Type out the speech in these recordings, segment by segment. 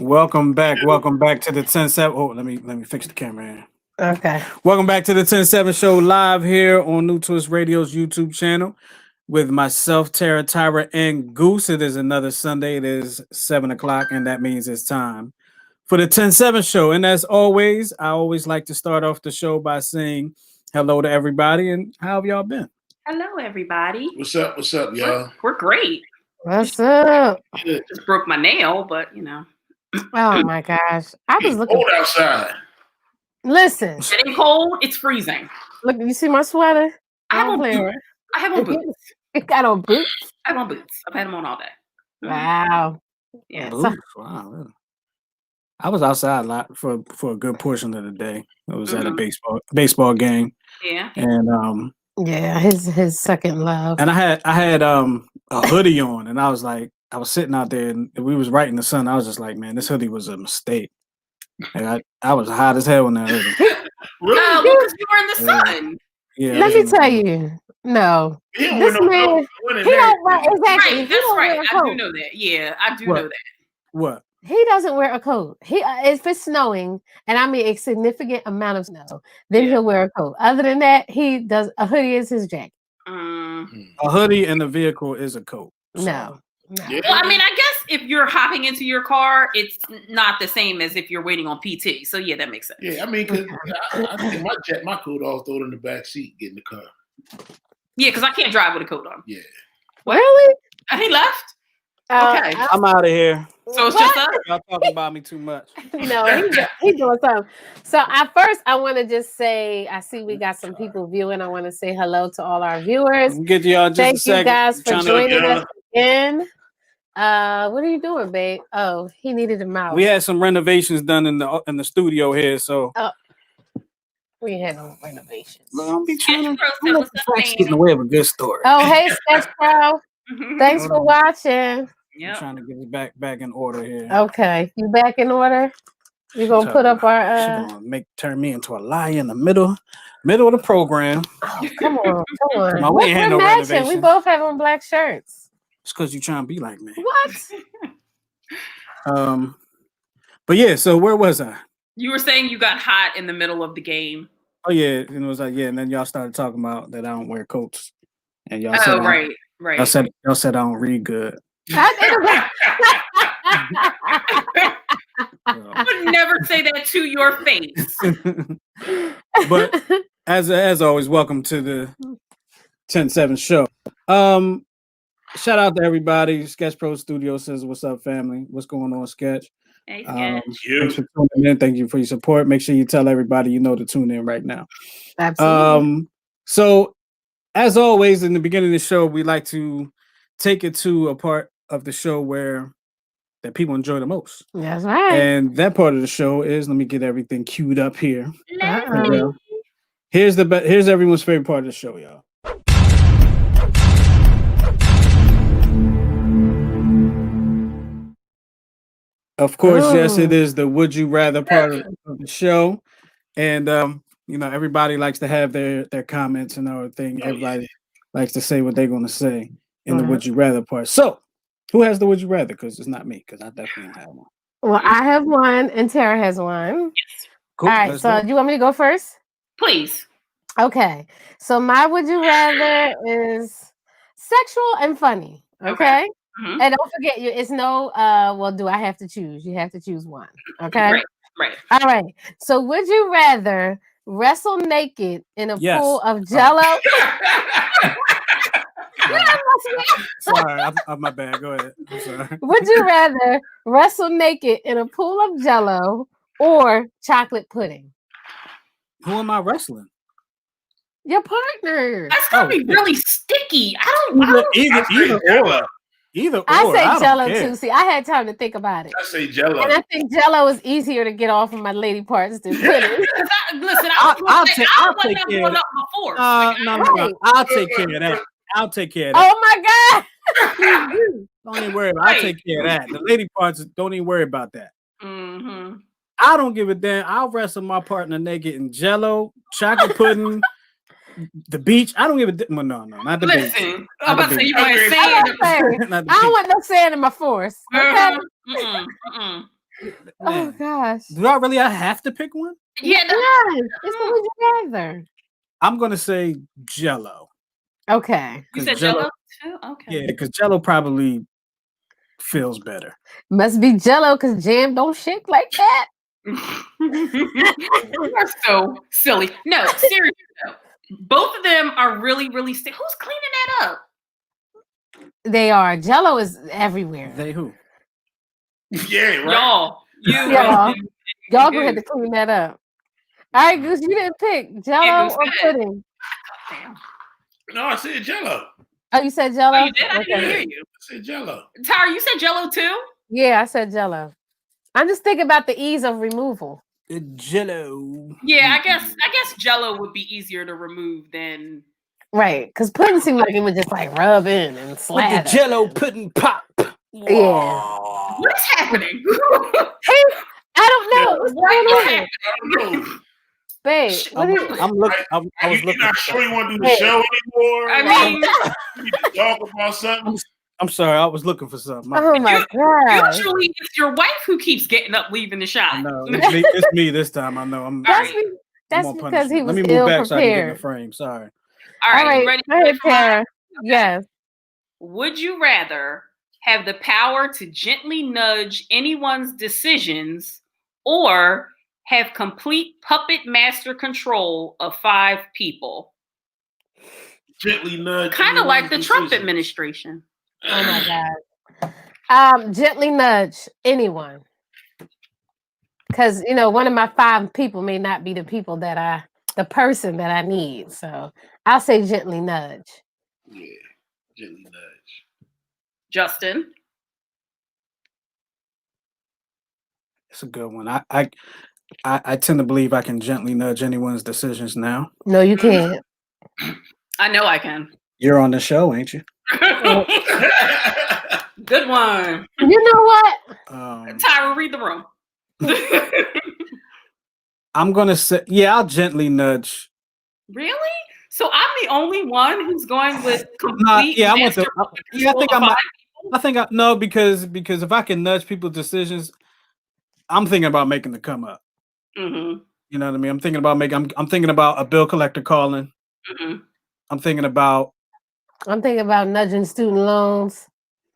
Welcome back. Welcome back to the 10-7. Oh, let me fix the camera here. Okay. Welcome back to the 10-7 show live here on New Twist Radio's YouTube channel with myself, Tara, Tyra, and Goose. It is another Sunday. It is 7 o'clock, and that means it's time for the 10-7 show. And as always, I always like to start off the show by saying hello to everybody and how have y'all been? Hello, everybody. What's up? What's up, y'all? We're great. What's up? Just broke my nail, but you know. Oh my gosh. I was looking. Cold outside. Listen. It ain't cold, it's freezing. Look, you see my sweater? I have on Don't play boots. I have on boots. You got on boots? I have on boots. I've had them on all day. Wow. Yeah. Boots? Wow. Really? I was outside a lot for a good portion of the day. I was at a baseball game. Yeah. And yeah, his second love. And I had a hoodie on, and I was sitting out there, and we was right in the sun. I was just like, man, this hoodie was a mistake. And I was hot as hell in that hoodie. Really? Because you were in the sun. Yeah. Let me tell you, no. He This man, he don't wear exactly. Right, he that's don't right. wear a I coat. do know that. Yeah, I do know that. What? He doesn't wear a coat. He if it's snowing, and I mean a significant amount of snow, then he'll wear a coat. Other than that, he does a hoodie is his jacket. A hoodie in the vehicle is a coat. So. No. Yeah. Well, I mean, I guess if you're hopping into your car, it's not the same as if you're waiting on PT. So yeah, that makes sense. Yeah, I mean, cause I take my coat off, throw it in the back seat, get in the car. Yeah, because I can't drive with a coat on. Yeah. Really? And he left? Okay. I'm out of here. So it's just us? Y'all talking about me too much. No, he doing something. So at first, I want to just say, I see we got some people viewing. I want to say hello to all our viewers. We'll get y'all just Thank a second. you guys for joining us again. What are you doing, babe? Oh, he needed a mouse. We had some renovations done in the studio here, so we had no renovations. I'll be trying to Sketch Pro said, "What's up, get in the way of a good story. Oh, hey, Sketch Pro. Thanks for watching. I'm trying to get it back in order here. Okay, you back in order? We're gonna put up our She gonna turn me into a liar in the middle of the program. Oh, come on. No, we ain't had no We renovation. both have on black shirts. It's because you trying to be like me. What? But yeah, so where was I? You were saying you got hot in the middle of the game. Oh yeah, and it was like, yeah, and then y'all started talking about that I don't wear coats. And y'all Right. Y'all said I don't read good. I would never say that to your face. But as always, welcome to the 10-7 show. Shout out to everybody. Sketch Pro Studio says, "What's up, family? What's going on, Sketch?" Hey, Sketch. Thanks for tuning in. Thank you for your support. Make sure you tell everybody you know to tune in right now. Absolutely. So as always, in the beginning of the show, we like to take it to a part of the show that people enjoy the most. That's right. And that part of the show is, let me get everything queued up here. Uh-oh. Here's everyone's favorite part of the show, y'all. Of course, yes, it is the would you rather part of the show. And everybody likes to have their comments and everything. Everybody likes to say what they're gonna say in the would you rather part. So who has the would you rather? Because it's not me, because I definitely don't have one. Well, I have one and Tara has one. Cool. All right, so do you want me to go first? Please. Okay. So my would you rather is sexual and funny. Okay. Mm-hmm. And don't forget, it's no well, do I have to choose? You have to choose one. Okay. Right. All right. So would you rather wrestle naked in a pool of Jello? Sorry, my bad. Go ahead. I'm sorry. Would you rather wrestle naked in a pool of Jello or chocolate pudding? Who am I wrestling? Your partner. That's gonna be really sticky. Either or. I say Jello care. too. See, I had time to think about it. I say Jello. And I think Jello is easier to get off of my lady parts than pudding. I'll take care of that. Before. No. I'll take care of that. Oh my God. Don't even worry about it. I'll take care of that. The lady parts, don't even worry about that. Mm-hmm. I don't give a damn. I'll wrestle my partner naked in Jello, chocolate pudding, the beach. I don't give a damn. Well, no, not the beach. Listen, I'm about to say you want sand. I don't want no sand in my force. Okay? Oh Man, gosh. do I have to pick one? Yeah, no, Yes, it's the would you rather. I'm gonna say Jello. Okay. you 'Cause said Jell-O- Jello too. Okay. Yeah, because Jello probably feels better. Must be Jello because jam don't shake like that. You are so silly. No, seriously though. Both of them are really, really sick. Who's cleaning that up? They are. Jello is everywhere. They who? Yeah, right. Y'all. You Y'all. and Y'all gonna have Goose. to clean that up. All right, Goose, you didn't pick Jello Goose, or go ahead. pudding. Damn. No, I said Jello. Oh, you said Oh, Jello? you did? I didn't Okay. hear you. I said Jello. Tyra, you said Jello too? Yeah, I said Jello. I'm just thinking about the ease of removal. Jello. Yeah, I guess Jello would be easier to remove than. Right, because pudding seemed like it would just like rub in and With the slather. Jello pudding pop. Yeah. What is happening? Hey, I don't know. What's What going is on? happening? I don't know. Babe, what I'm, is I'm looking. I was You're looking. not for sure you something. want to do the Hey. show anymore? I Like, mean, you need to talk about something. I'm sorry. I was looking for something. Oh my gosh. usually it's your wife who keeps getting up, leaving the shot. I know. It's me this time. I know. I'm That's, Alright. be- that's on because punishment. he was Let me ill move back so I can get in the prepared. frame. Sorry. All right, All you ready? Go ahead, for mine? Tara. Yes. Would you rather have the power to gently nudge anyone's decisions or have complete puppet master control of 5 people? Gently nudge. Kind of like the anyone's Trump decision. administration. Oh my God. Gently nudge anyone. Because one of my 5 people may not be the person that I need. So I'll say gently nudge. Yeah, gently nudge. Justin? It's a good one. I tend to believe I can gently nudge anyone's decisions now. No, you can't. I know I can. You're on the show, ain't you? Good one. You know what? Tyra, read the room. I'm gonna say, yeah, I'll gently nudge. Really? So I'm the only one who's going with complete. I want to. master Yeah, I think control of 5 people? no, because if I can nudge people's decisions, I'm thinking about making the come up. Mhm. You know what I mean? I'm thinking about a bill collector calling. Mhm. I'm thinking about nudging student loans.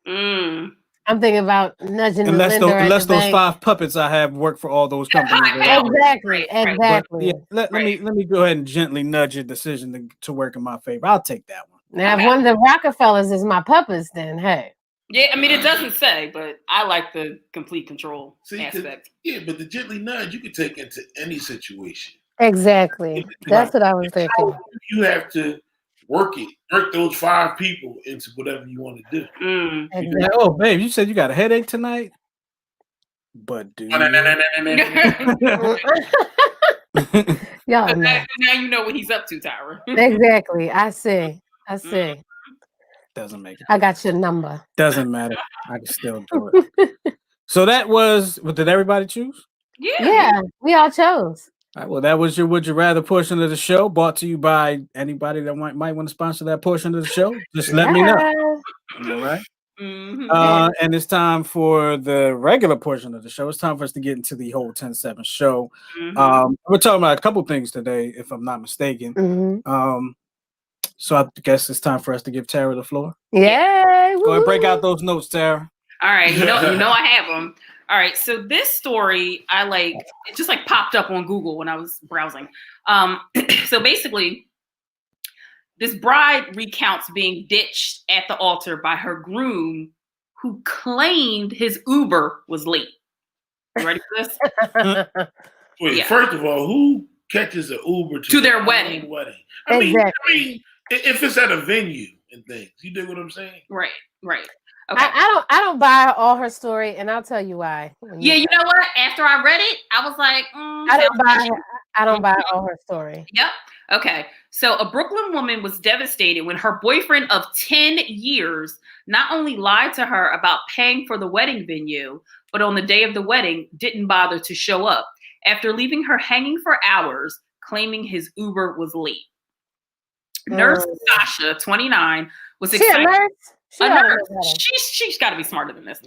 Mm. I'm thinking about nudging the unless lender at the bank. 5 puppets I have work for all those companies. Exactly. Right. But yeah, let Right. me go ahead and gently nudge your decision to work in my favor. I'll take that one. Now, if one of the Rockefellers is my puppets, then hey. Yeah, I mean it doesn't say, but I like the complete control aspect. Yeah, but the gently nudge you can take into any situation. Exactly. That's what I was thinking. You have to work those 5 people into whatever you want to do. Mm. Exactly. Like, oh, babe, you said you got a headache tonight, but do Y'all So know. now you know what he's up to, Tyra. Exactly. I see. doesn't make it. I got your number. Doesn't matter. I can still do it. So that was. What did everybody choose? Yeah, we all chose. All right, well, that was your Would You Rather portion of the show, brought to you by anybody that might want to sponsor that portion of the show. Just let me know. All right. Mhm. And it's time for the regular portion of the show. It's time for us to get into the whole 10-7 show. Mhm. We're talking about a couple things today, if I'm not mistaken. Mhm. So I guess it's time for us to give Tara the floor. Yay! Go ahead, break out those notes, Tara. All right, you know I have them. All right, so this story it just popped up on Google when I was browsing. So basically, this bride recounts being ditched at the altar by her groom, who claimed his Uber was late. You ready for this? Wait, Yeah. first of all, who catches an Uber To their wedding? I mean, Exactly. if it's at a venue and things, you dig what I'm saying? Right. Okay. I don't buy all her story, and I'll tell you why. Yeah, you know what? After I read it, I was like, I don't buy all her story. Yep. Okay. So a Brooklyn woman was devastated when her boyfriend of 10 years not only lied to her about paying for the wedding venue, but on the day of the wedding didn't bother to show up after leaving her hanging for hours, claiming his Uber was late. Nurse Sasha, 29, was excited. A nurse? A nurse. She's got to be smarter than this.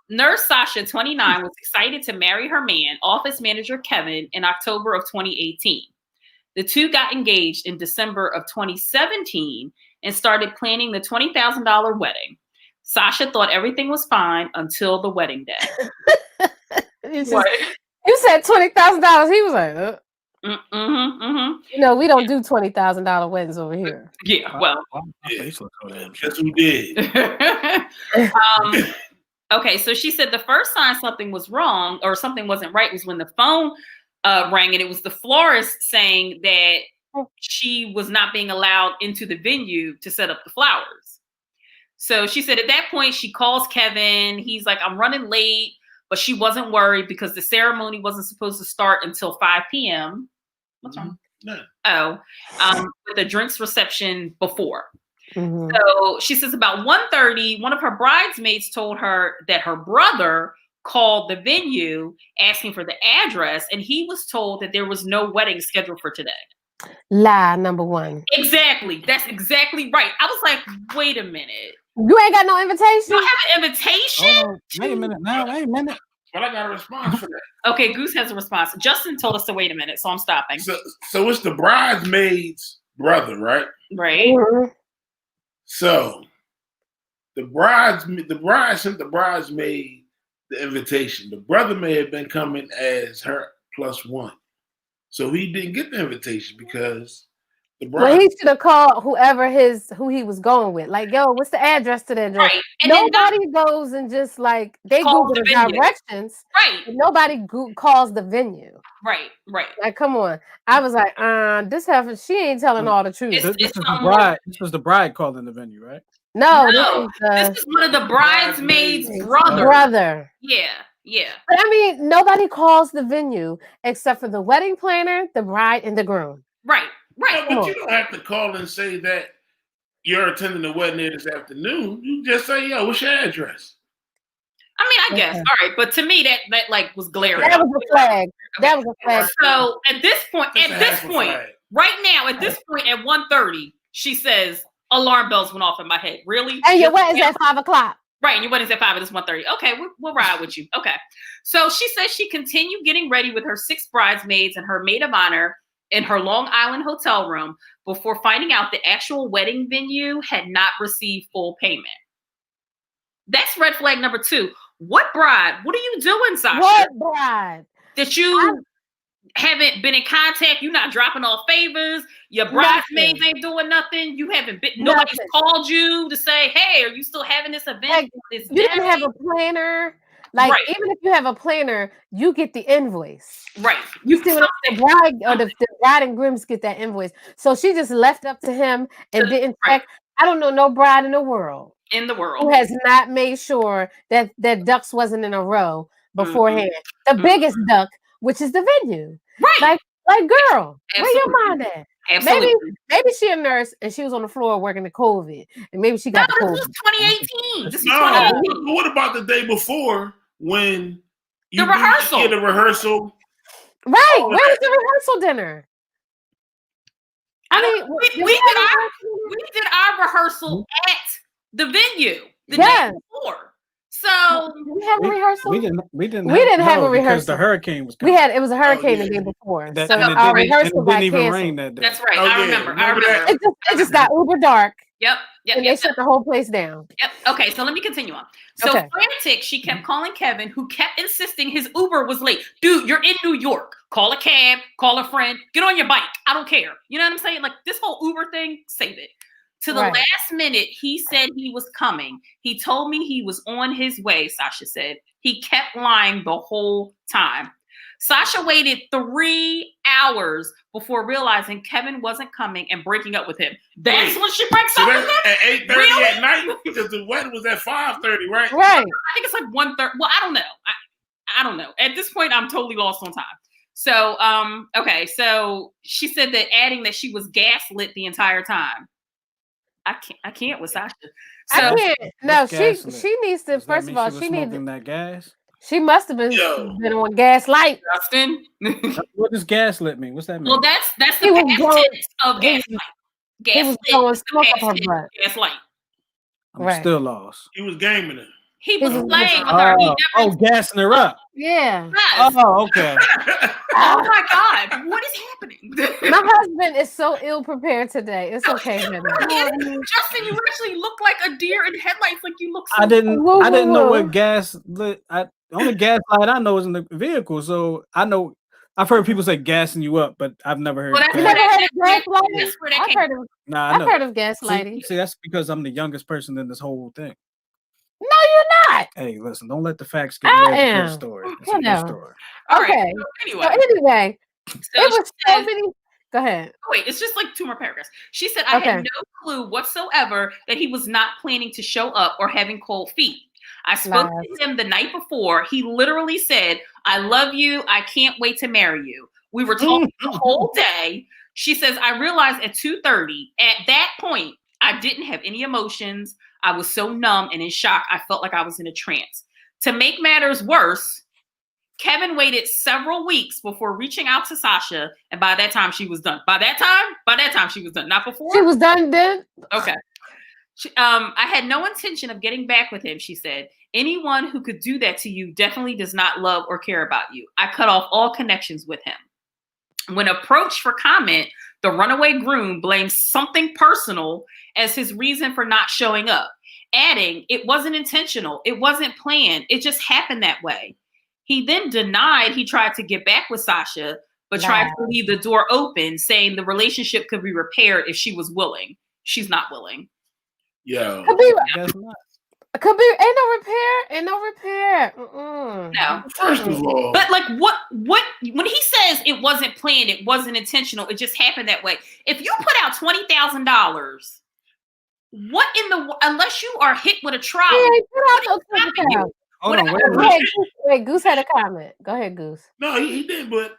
Nurse Sasha, 29, was excited to marry her man, office manager Kevin, in October of 2018. The two got engaged in December of 2017 and started planning the $20,000 wedding. Sasha thought everything was fine until the wedding day. You said $20,000. He was like, You know, we don't do $20,000 weddings over here. Yeah, well. Guess who did? Okay, so she said the first sign something was wrong or something wasn't right was when the phone rang, and it was the florist saying that she was not being allowed into the venue to set up the flowers. So she said at that point, she calls Kevin. He's like, I'm running late, but she wasn't worried because the ceremony wasn't supposed to start until 5 p.m. What's wrong? No. With the drinks reception before. Mm-hmm. So she says about 1:30, one of her bridesmaids told her that her brother called the venue asking for the address, and he was told that there was no wedding scheduled for today. Lie number one. Exactly. That's exactly right. I was like, wait a minute. You ain't got no invitation? You have an invitation? Wait a minute now. Wait a minute. But I got a response for that. Okay, Goose has a response. Justin told us to wait a minute, so I'm stopping. So it's the bridesmaid's brother, right? Right. Mm-hmm. So the bride sent the bridesmaid the invitation. The brother may have been coming as her plus one. So he didn't get the invitation because the bride. Well, he should have called who he was going with. Like, yo, what's the address to the address? Right. And nobody goes and just like they calls Google the venue. directions. Right. But nobody calls the venue. Right. Like, come on. I was like, this heifer, she ain't telling all the truth. This was the bride calling the venue, right? No, this is one of the bridesmaids' brother. Yeah. But I mean, nobody calls the venue except for the wedding planner, the bride, and the groom. Right. No, but you don't have to call and say that you're attending the wedding there this afternoon. You just say, yo, what's your address? I mean, I guess. All right. But to me, that like was glaring. That was a flag. That was a flag. So at this point, right now, at this point at 1:30, she says, alarm bells went off in my head. Really? And your wedding's at 5 o'clock. Right, and your wedding's at 5 and it's 1:30. Okay, we'll ride with you. Okay. So she says she continued getting ready with her 6 bridesmaids and her maid of honor in her Long Island hotel room before finding out the actual wedding venue had not received full payment. That's red flag number 2. What bride? What are you doing, Sasha? What bride? That you haven't been in contact. You're not dropping off favors. Your bridesmaids ain't doing nothing. You haven't been. Nobody's called you to say, "Hey, are you still having this event?" Like, you didn't have a planner. Like, even if you have a planner, you get the invoice. Right. You see what the bride or the bride and grooms get that invoice. So she just left up to him and didn't check. I don't know no bride in the world who has not made sure that ducks wasn't in a row beforehand. The biggest duck, which is the venue. Right. Like girl, where your mind at? Absolutely. Maybe she a nurse and she was on the floor working the COVID, and maybe she got the COVID. This was 2018. This is 2018. What about the day before when the rehearsal? The rehearsal. Right. Where was the rehearsal dinner? I mean, we did our rehearsal at the venue the day before. So did we have a rehearsal? We didn't have a rehearsal because the hurricane was coming. It was a hurricane the day before. So our rehearsal got even canceled. rain that day. That's right. I remember. It just got uber dark. Yep. And they shut the whole place down. Yep. Okay, so let me continue on. So frantic, she kept calling Kevin, who kept insisting his Uber was late. Dude, you're in New York. Call a cab, call a friend, get on your bike. I don't care. You know what I'm saying? Like this whole Uber thing, save it. To the last minute, he said he was coming. He told me he was on his way, Sasha said. He kept lying the whole time. Sasha waited 3 hours before realizing Kevin wasn't coming and breaking up with him. That's when she breaks up with him? At 8:30 at night? Because the wedding was at 5:30, right? Right. I think it's like 1:30. Well, I don't know. I don't know. At this point, I'm totally lost on time. So, okay. So she said that adding that she was gaslit the entire time. I can't with Sasha. So, I can't. No, she needs to. First of all, she needs that gas. She must have been on gaslight. Justin, what does gaslit mean? What's that mean? Well, that's the past tense of gaslight. He was blowing smoke up her butt. Gaslight. I'm still lost. He was gaming it. He was His- playing with her. He never Gassing her up. Yeah. yes. Oh, okay. Oh my God, what is happening? My husband is so ill prepared today. It's okay, honey. Justin, you actually look like a deer in headlights. Like you look. So I didn't Whoa, I didn't know whoa, what whoa. gas lit. The only gas light I know is in the vehicle. So I've heard people say gassing you up, but I've never heard Well, that's You gas. never heard of That's gaslighting? where that I've came heard of Nah, I I've know. heard of gaslighting. See, that's because I'm the youngest person in this whole thing. No, you're not. Hey, listen, don't let the facts get I away. It's a am. good story. It's a Whatever. good story. All right. Okay. So So anyway, anyway, so it was she so says, many. Go ahead. wait, it's just like 2 more paragraphs. She said, I Okay. had no clue whatsoever that he was not planning to show up or having cold feet. I spoke to him the night before. He literally said, I love you. I can't wait to marry you. We were talking the whole day. She says, I realized at 2:30, at that point, I didn't have any emotions. I was so numb and in shock. I felt like I was in a trance. To make matters worse, Kevin waited several weeks before reaching out to Sasha, and by that time she was done. By that time she was done. Not before. She was done then. Okay. I had no intention of getting back with him, she said. Anyone who could do that to you definitely does not love or care about you. I cut off all connections with him. When approached for comment, the runaway groom blamed something personal as his reason for not showing up, adding, it wasn't intentional. It wasn't planned. It just happened that way. He then denied he tried to get back with Sasha, but tried to leave the door open, saying the relationship could be repaired if she was willing. She's not willing. Yo, Could be. Guess not. Could be. Ain't no repair. Mm-mm. No. first of all, But like what when he says it wasn't planned, it wasn't intentional, it just happened that way. If you put out $20,000, what in the unless you are hit with a trolley, Hey, put out those happened? $20,000. Hold on, wait a Go minute. ahead, Goose. Wait, Goose had a comment. Go ahead, Goose. no, he did. But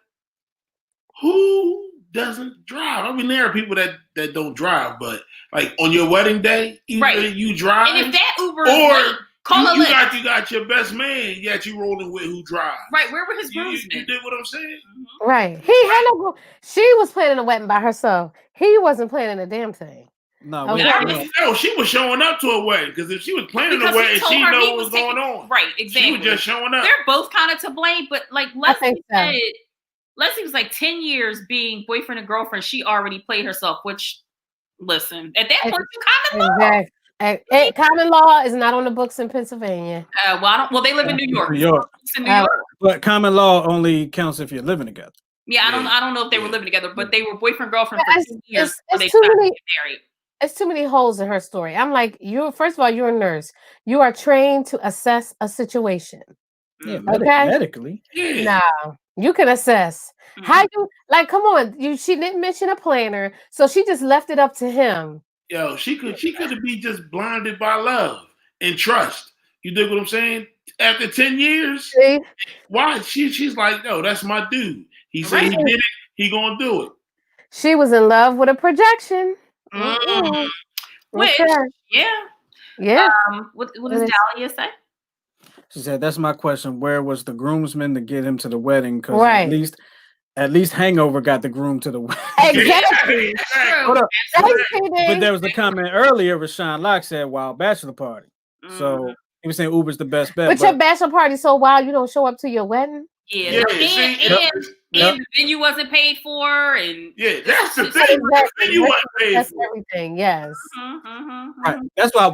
who doesn't drive? I mean, there are people that don't drive, but like on your wedding day, either Right. you drive, and if that Uber or is late, call a you Lyft. got your best man, yet you rolling with who drives. Right, where were his You groomsmen? did what I'm saying? Right. He had no. She was planning a wedding by herself. He wasn't planning a damn thing. No, Okay. wait, I no. mean, No, she was showing up to a wedding because if she was planning Because a he wedding, told she her he know was what's going taking- on. Right, She exactly. was just showing up. They're both kind of to blame, but like I think Leslie so. said, Leslie was like 10 years being boyfriend and girlfriend. She already played herself, which listen, at that point, you common law. Exactly. Common law is not on the books in Pennsylvania. Well, they live in New York. New York. It's in New York. But common law only counts if you're living together. Yeah, Yeah. I don't know if they were living together, but they were boyfriend girlfriend for It's- 2 years it's- before they it's too stopped many- getting married. It's too many holes in her story. I'm like, first of all, you're a nurse. You are trained to assess a situation. Yeah, Mhm. Okay. medically. Yeah. No, you can assess. Mhm. How you like? Come on, she didn't mention a planner, so she just left it up to him. Yo, she could be just blinded by love and trust. You dig what I'm saying? After 10 years, See? why? She's like, yo, that's my dude. He said he Right. did it, he gonna do it. She was in love with a projection. Mhm. Mm-mm. Which, Okay. yeah. Yeah. What does Yes. Dahlia say? She said, "That's my question. Where was the groomsman to get him to the wedding? Because Right. at least Hangover got the groom to the wedding." Exactly. That's Hold true. up. Absolutely. But there was a comment earlier. Rashawn Locke said, "Wild bachelor party." So Mhm. he was saying Uber's the best bet. But But your bachelor party so wild you don't show up to your wedding? Yeah, Yeah, no, see, and the venue wasn't paid for, and yeah, that's the Exactly. thing. The thing you want to pay That's for. everything. Yes. right, that's why.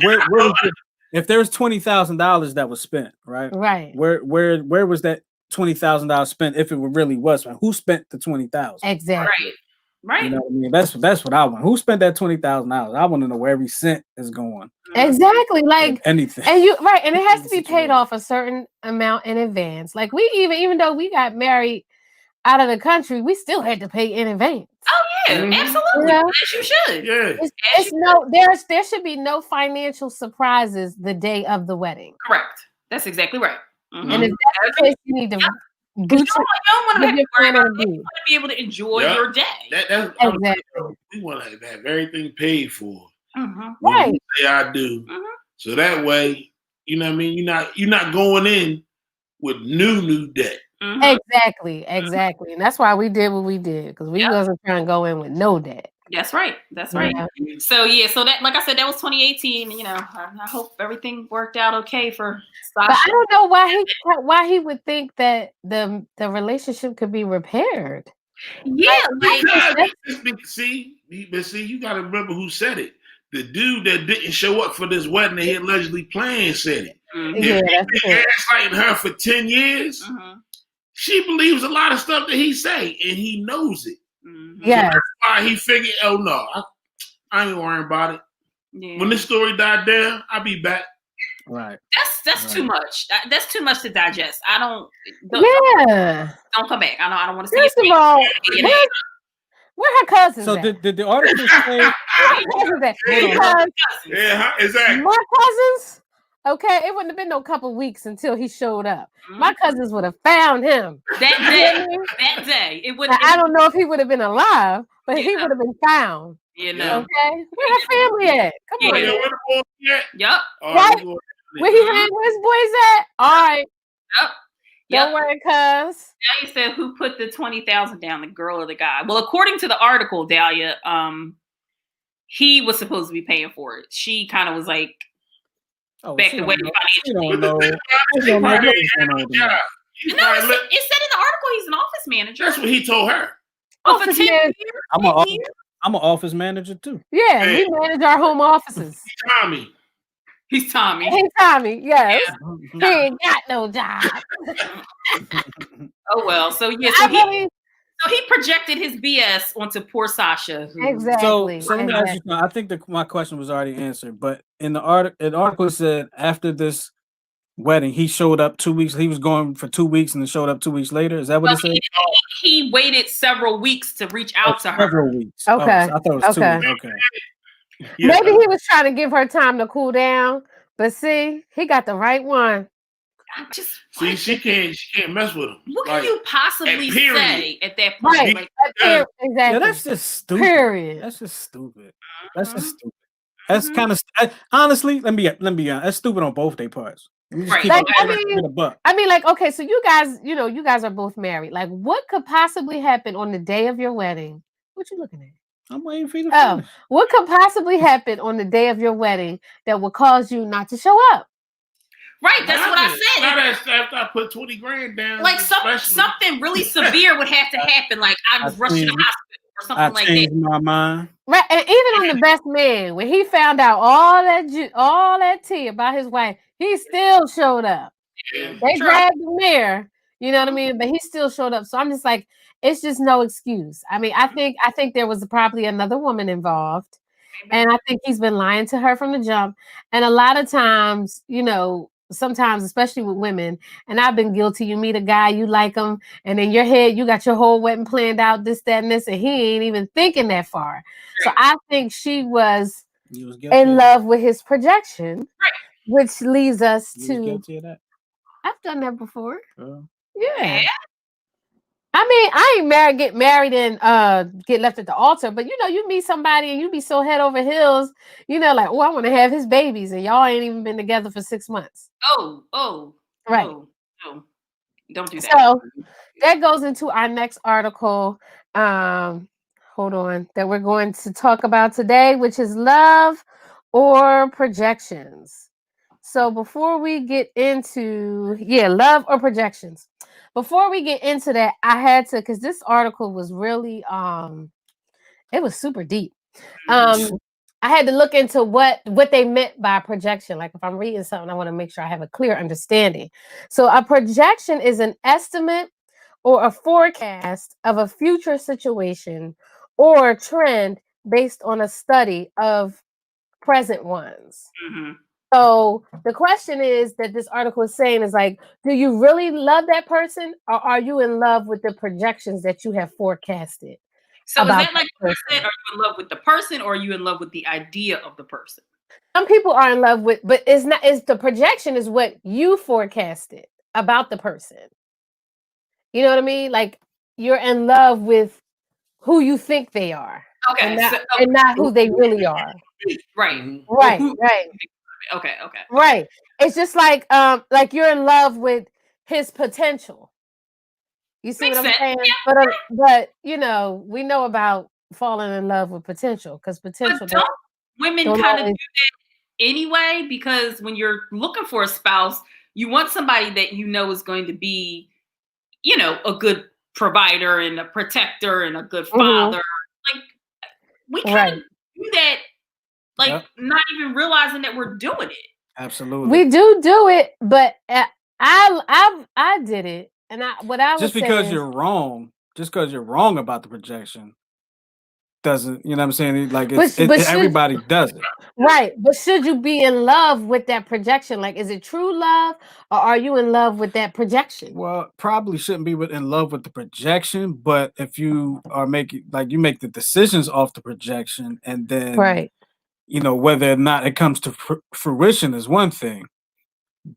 If there was $20,000 that was spent, right? Right. Where was that $20,000 spent? If it really was spent, who spent the 20,000? Exactly. right. You know what I mean? That's what I want. Who spent that $20,000? I want to know where every cent is going. Exactly. Like, Anything. and and it has to be paid Situation. off a certain amount in advance. Like we even though we got married out of the country, we still had to pay in advance. Oh yeah, Mhm. absolutely. Yeah. As you should. Yeah. There should be no financial surprises the day of the wedding. Correct. That's exactly right. Mhm. And if that's the case, you need to Yeah. boot You don't want to your have to worry plan about and it. do. You want to be able to enjoy Yeah. your day. That's Exactly. we want to have everything paid for. Mhm. When Right. we say I do. Mhm. So that way, you know what I mean? You're not going in with new debt. Mhm. Exactly. And that's why we did what we did, because we Yeah. wasn't trying to go in with no debt. That's right. That's right. Yeah. So yeah, so that, like I said, that was 2018. You know, I hope everything worked out okay for But I Sasha. don't know why he would think that the relationship could be repaired. Yeah, like See, you got to remember who said it. The dude that didn't show up for this wedding that he allegedly planned said it. mhm, Yeah, If that's he's true. been gaslighting her for 10 years, mhm, she believes a lot of stuff that he say, and he knows it. mhm. Yes. Why he figured, oh no, I ain't worrying about it. Yeah. When this story died down, I'll be back. Right. That's too much. That's too much to digest. I don't Yeah. come back. I don't want to see First it. of all, where her cousins So at? did the article say? Where her cousins at? Because Yeah, exactly. my cousins, okay, it wouldn't have been no couple weeks until he showed up. My cousins would have found him. That day, it would. Now, I don't know if he would have been alive, but he Yeah. would have been found. You know. Okay, where her family at? Come on, Yeah. man. Where the boy at? Yep. All Right. we going Where he ran? Where his boys at? All right, Yep. don't worry, cuz. Dahlia said, "Who put the 20,000 down? The girl or the guy?" Well, according to the article, Dahlia, he was supposed to be paying for it. She kind of was like back she the don't way know. She financially. don't know. He She don't know probably what's ain't going had on no with him. job. He No, probably it said in the article he's an office manager. That's what he told her. Oh, for Office 10 manager. years. I'm an office manager too. Yeah, Hey. we manage our home offices. Tommy. He's Tommy. Hey, Tommy. Yes, Mm-hmm. he ain't got no job. Oh well. So yeah. So he projected his BS onto poor Sasha. Who, Exactly. So let me ask you something. I think my question was already answered, but in the article said after this wedding, he showed up 2 weeks. He was going for 2 weeks and then showed up 2 weeks later. Is that what Well, it said? he waited several weeks to reach out to her. Several weeks. Okay. Oh, so I thought it was Okay. 2 weeks. Okay. Yeah. Maybe he was trying to give her time to cool down, but see, he got the right one. I just See, she can't mess with him. what can Like, you possibly at period. say at that point? Right. Like, Yeah. Exactly. Yeah, that's just stupid. Period. That's just stupid. That's just mhm. stupid. That's kind of honestly. Let me be honest. That's stupid on both their parts. Let me just Right. keep Like, it I right mean- in the buck. I mean, like, okay, so you guys are both married. Like, what could possibly happen on the day of your wedding? What you looking at? I'm waiting for you to Oh, finish. what could possibly happen on the day of your wedding that would cause you not to show up? right. That's what I said. Not after I put 20 grand down. Like especially. something really severe would have to happen. Like I was rushed to the hospital or I something like that. changed my mind. Right, and even on the best man, when he found out all that tea about his wife, he still showed up. Yeah. They True. grabbed the mirror, you know what I mean? But he still showed up. So I'm just like, it's just no excuse. I mean, I think there was probably another woman involved, and I think he's been lying to her from the jump. And a lot of times, sometimes, especially with women, and I've been guilty. You meet a guy, you like him, and in your head, you got your whole wedding planned out, this, that, and this, and he ain't even thinking that far. So I think she was You was guilty in of love with his projection, Right. which leads us that? You was to. guilty of that? I've done that before. Girl. Yeah. Yeah. I mean, I ain't get married and get left at the altar, but you meet somebody and you be so head over heels, like, oh, I want to have his babies, and y'all ain't even been together for 6 months. Oh. Right. Oh. Don't do that. So that goes into our next article. Hold on, that we're going to talk about today, which is love or projections. So before we get into love or projections, before we get into that, I had to, because this article was really it was super deep. I had to look into what they meant by projection. Like if I'm reading something, I want to make sure I have a clear understanding. So a projection is an estimate or a forecast of a future situation or trend based on a study of present ones. Mm-hmm. So the question is that this article is saying is like, do you really love that person, or are you in love with the projections that you have forecasted? So is about that like that you said, are you in love with the person or are you in love with the idea of the person? Some people are in love with, but it's not. It's the projection is what you forecasted about the person. You know what I mean? Like you're in love with who you think they are, Okay. and not who they really are. Right. Mhm. Right. Well, Right. Okay. Right. It's just like you're in love with his potential. You see Makes what I'm sense. saying? But we know about falling in love with potential because potential But don't women don't kind of always- do that anyway? Because when you're looking for a spouse, you want somebody that you know is going to be, you know, a good provider and a protector and a good father. Like we kind Right. of do that, like Yep. not even realizing that we're doing it. Absolutely. we do it, but I did it, and what I Just would because say you're wrong, just because you're wrong about the projection doesn't, you know what I'm saying? Like But should- everybody does it. right, but should you be in love with that projection? Like, is it true love, or are you in love with that projection? Well, probably shouldn't be in love with the projection, but if you are making like you make the decisions off the projection, and then Right, you know whether or not it comes to fruition is one thing,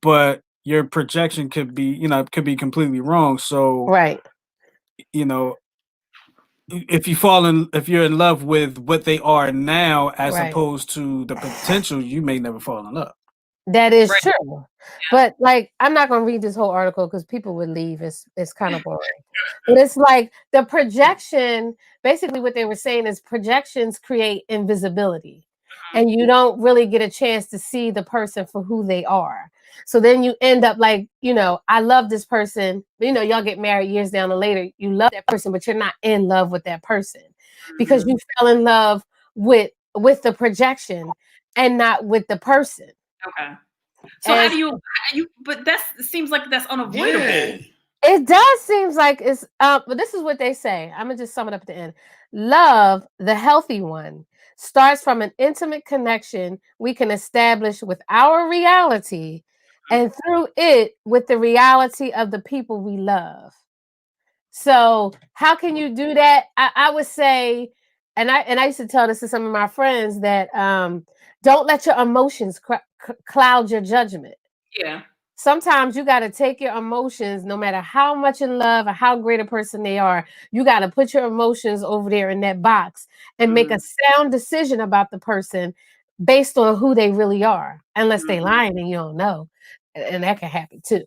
but your projection could be, you know, could be completely wrong. So, right, you know, if you're in love with what they are now as right. opposed to the potential, you may never fall in love. That is Right. true. But like, I'm not gonna read this whole article because people would leave. It's kind of boring. But it's like the projection. Basically, what they were saying is projections create invisibility, and you don't really get a chance to see the person for who they are. So then you end up like, you know, I love this person. You know, y'all get married years down the later. You love that person, but you're not in love with that person because Mhm. you fell in love with the projection and not with the person. Okay. So how And do you? But it seems like that's unavoidable. Yeah. it does seems like it's but this is what they say. I'm gonna just sum it up at the end. Love, the healthy one, starts from an intimate connection we can establish with our reality and through it with the reality of the people we love. So how can you do that? I would say, and I used to tell this to some of my friends that don't let your emotions cloud your judgment. Yeah. Sometimes you got to take your emotions, no matter how much in love or how great a person they are, you got to put your emotions over there in that box and make a sound decision about the person based on who they really are, unless they lying and you don't know. And that can happen too.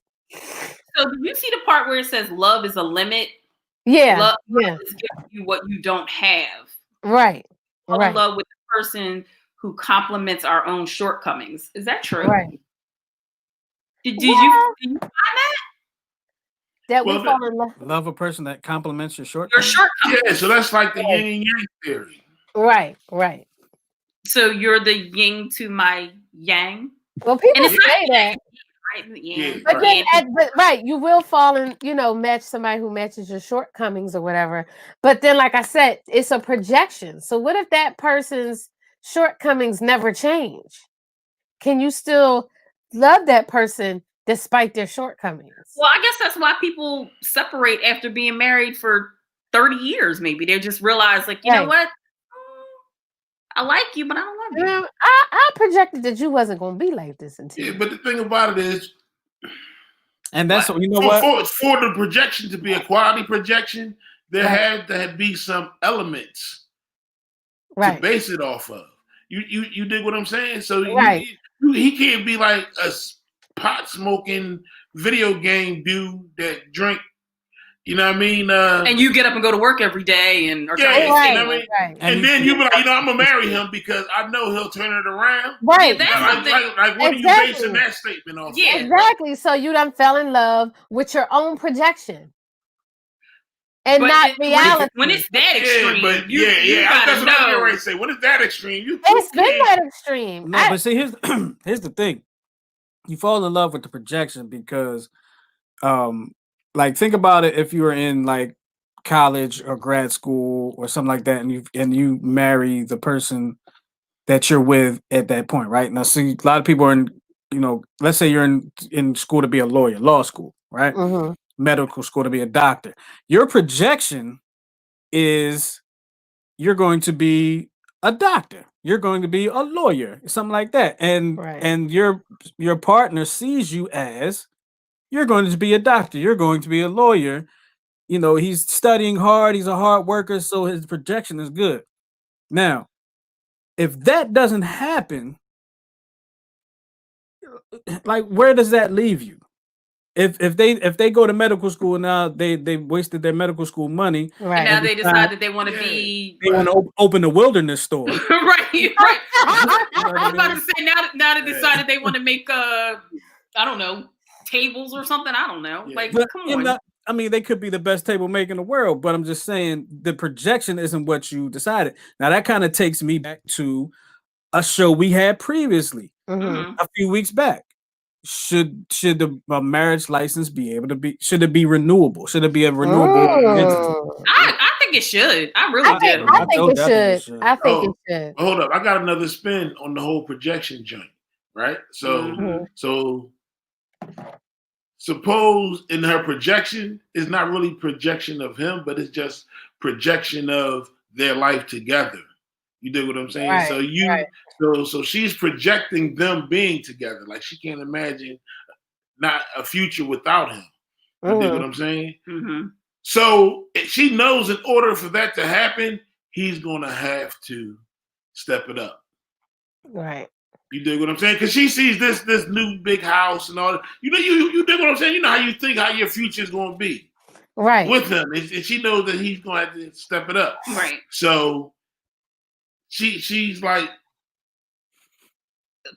So do you see the part where it says love is a limit? Yeah. Love Yeah. is giving you what you don't have. Right. Fall in Right. love with the person who complements our own shortcomings. Is that true? Right. Did Yeah. you find that? That we Well, fall in love. Love a person that complements your Your shortcomings. shortcomings. Yeah, so that's like the yin and yang theory. Right. Right. So you're the yin to my yang, Well, people and it's say that. right? Yeah, But then, right. but right, you will fall in, you know, match somebody who matches your shortcomings or whatever. But then, like I said, it's a projection. So what if that person's shortcomings never change? Can you still love that person despite their shortcomings? Well, I guess that's why people separate after being married for 30 years. Maybe they just realize, like, you know Right. what? I like you, but I don't love You you. know, I projected that you wasn't going to be like this until Yeah, but the thing about it is, And that's What? you know what? for the projection to be a quality projection, there Right. had to be some elements to right, base it off of. You dig what I'm saying? So Right. he can't be like a pot smoking video game dude that drink. You know what I mean? And you get up and go to work every day and are Yeah, trying to right, you know what I mean? right, And then you be like, you know, I'm gonna marry him because I know he'll turn it around. right. Yeah, that's Like, something. like what Exactly. are you basing that statement off? Yeah. of? Exactly. So you done fell in love with your own projection and But not then reality. when it's that extreme, Yeah, but you that's gotta what I'm know. getting ready to say. When it's that extreme, you It's been can't. that extreme. No, but see, here's the thing. You fall in love with the projection because, like, think about it. If you were in like college or grad school or something like that, and you marry the person that you're with at that point, right? Now, see, a lot of people are in, you know, let's say you're in school to be a lawyer, law school, right? Mhm. Medical school to be a doctor. Your projection is you're going to be a doctor, you're going to be a lawyer, something like that, and Right. and your partner sees you as you're going to be a doctor, you're going to be a lawyer. You know, he's studying hard, he's a hard worker, so his projection is good. Now, if that doesn't happen, like, where does that leave you? if they go to medical school now, they wasted their medical school money. And Right. now they decide that they want to Yeah. be They want to open a wilderness store. right. Right. I was about I to say now they decided they want to make I don't know, tables or something. I don't know. Yeah. Like, But, come you on. know, I mean, they could be the best table maker in the world, but I'm just saying the projection isn't what you decided. Now that kind of takes me back to a show we had previously Mhm. a few weeks back. Should the marriage license be able to be? Should it be renewable? Should it be a renewable entity? Mm. I think it should. I really I think, do. I I think told it you I think it should. should. I think Oh. it should. Hold up, I got another spin on the whole projection joint, right? So, Mhm. so suppose in her projection, it's not really projection of him, but it's just projection of their life together. You dig what I'm saying? Right, So so she's projecting them being together. Like she can't imagine not a future without him. You dig what I'm saying? Mm-hmm. So she knows in order for that to happen, he's gonna have to step it up. Right. You dig what I'm saying? Because she sees this new big house and all that. You know, you dig what I'm saying? You know how you think how your future is gonna be Right. with him. And she knows that he's gonna have to step it up. Right. So she's like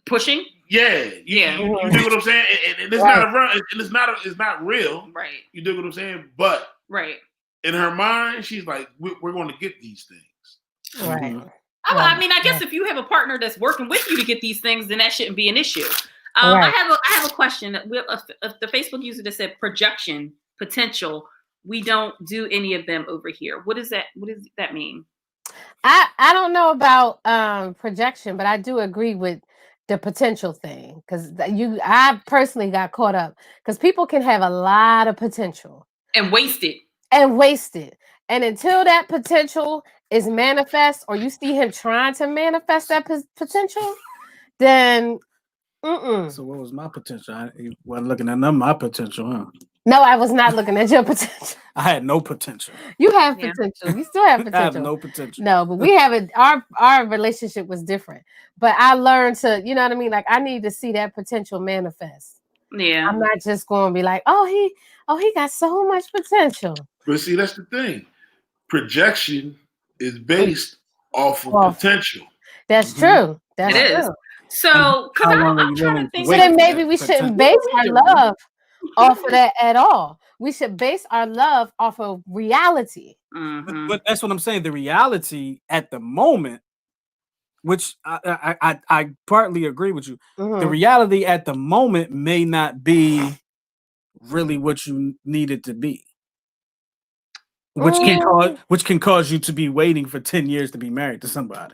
Pushing. Yeah, Yeah. You dig what I'm saying? And it's Right. not a run, and it's not real. Right. You dig what I'm saying? But Right. in her mind, she's like, we're going to get these things. Right. Mhm. I mean, I guess if you have a partner that's working with you to get these things, then that shouldn't be an issue. Right. I have a question. The Facebook user that said projection potential. We don't do any of them over here. What does that mean? I don't know about projection, but I do agree with the potential thing because I personally got caught up because people can have a lot of potential And waste it. and waste it, and until that potential is manifest or you see him trying to manifest that potential, then So what was my potential? You wasn't looking at none of my potential, huh? no, I was not looking at your potential. I had no potential. You have Yeah. potential. You still have I have potential. no potential. No, but we have it. Our relationship was different. But I learned to, you know what I mean? Like I need to see that potential manifest. Yeah. I'm not just going to be like, oh, he got so much potential. But see, that's the thing. Projection is based off of Off. potential. That's Mhm. true. That's It is. true. So, because How long are I'm you trying willing to to think. So wait? then maybe we shouldn't base our Potential. love off of that at all. We should base our love off of reality. Mhm. But that's what I'm saying. The reality at the moment, which I partly agree with you. The Mhm. reality at the moment may not be really what you need it to be. Which can cause you to be waiting for 10 years to be married to somebody.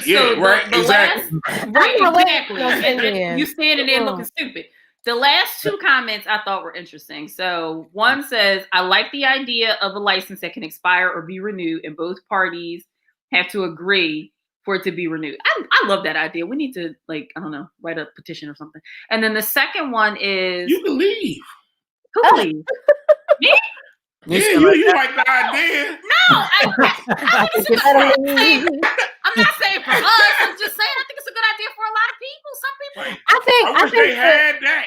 Yeah, So right. the Exactly. Right, not waiting exactly. for no 10 And years. you standing there looking stupid. The last two comments I thought were interesting. So one says, I like the idea of a license that can expire or be renewed, and both parties have to agree for it to be renewed. I love that idea. We need to, like, I don't know, write a petition or something. And then the second one is, You can leave. who believes? Yeah, you like the idea. No, I think it's a good I'm not saying for us. I'm just saying I think it's a good idea for a lot of people. Some people. I wish they had that.